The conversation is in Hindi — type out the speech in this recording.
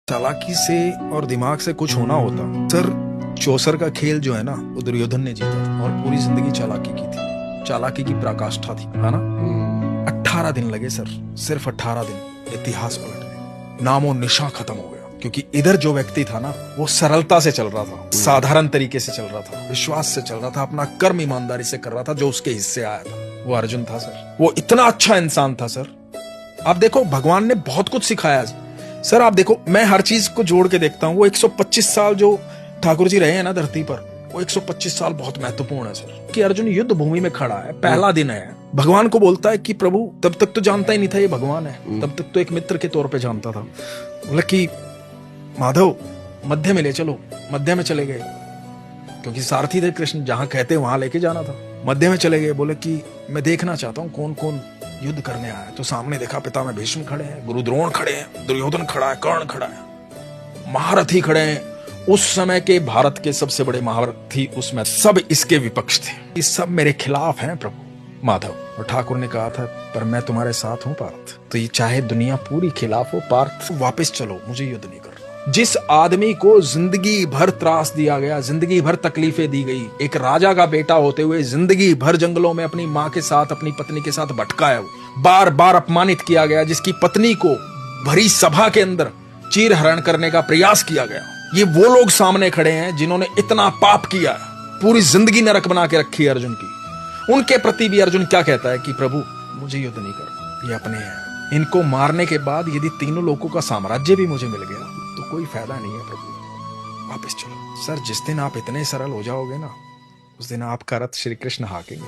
चालाकी से और दिमाग से कुछ होना होता सर। चौसर का खेल जो है ना वो दुर्योधन ने जीता था और पूरी जिंदगी चालाकी की थी, चालाकी की पराकाष्ठा थी, है ना। 18 दिन लगे सर, सिर्फ 18 दिन इतिहास पलटने, नामो निशा खत्म हो गया। क्योंकि इधर जो व्यक्ति था ना वो सरलता से चल रहा था, साधारण तरीके से चल रहा था, विश्वास से चल रहा था, अपना कर्म ईमानदारी से कर रहा था जो उसके हिस्से आया था। वो अर्जुन था सर, वो इतना अच्छा इंसान था सर। आप देखो भगवान ने बहुत कुछ सिखाया सर। आप देखो मैं हर चीज को जोड़ के देखता हूँ। वो 125 साल जो ठाकुर जी रहे हैं ना धरती पर, वो 125 साल बहुत महत्वपूर्ण है सर। कि अर्जुन युद्ध भूमि में खड़ा है, पहला दिन है, भगवान को बोलता है कि प्रभु, तब तक तो जानता ही नहीं था ये भगवान है, तब तक तो एक मित्र के तौर पे जानता था। बोला कि माधव मध्य में ले चलो, मध्य में चले गए क्योंकि सारथी थे कृष्ण, जहां कहते वहां लेके जाना था। मध्य में चले गए, बोले कि मैं देखना चाहता हूँ कौन कौन युद्ध करने आया। तो सामने देखा पिता में भीष्म खड़े हैं, गुरु द्रोण खड़े हैं, दुर्योधन खड़ा है, कर्ण खड़ा है, महारथी खड़े हैं। उस समय के भारत के सबसे बड़े महारथी उसमें सब इसके विपक्ष थे। ये सब मेरे खिलाफ हैं प्रभु माधव। और ठाकुर ने कहा था पर मैं तुम्हारे साथ हूं पार्थ। तो ये चाहे दुनिया पूरी खिलाफ हो पार्थ, वापस चलो, मुझे युद्ध नहीं करना। जिस आदमी को जिंदगी भर त्रास दिया गया, जिंदगी भर तकलीफें दी गई, एक राजा का बेटा होते हुए जिंदगी भर जंगलों में अपनी माँ के साथ, अपनी पत्नी के साथ भटका है, बार बार अपमानित किया गया, जिसकी पत्नी को भरी सभा के अंदर चीर हरण करने का प्रयास किया गया, ये वो लोग सामने खड़े हैं जिन्होंने इतना पाप किया, पूरी जिंदगी नरक बना के रखी है अर्जुन की। उनके प्रति भी अर्जुन क्या कहता है कि प्रभु मुझे युद्ध नहीं करना, ये अपने हैं, इनको मारने के बाद यदि तीनों लोगों का साम्राज्य भी मुझे मिल गया तो कोई फायदा नहीं है प्रभु, वापस चलो। सर जिस दिन आप इतने सरल हो जाओगे ना, उस दिन आपका रथ श्री कृष्ण हाकेंगे।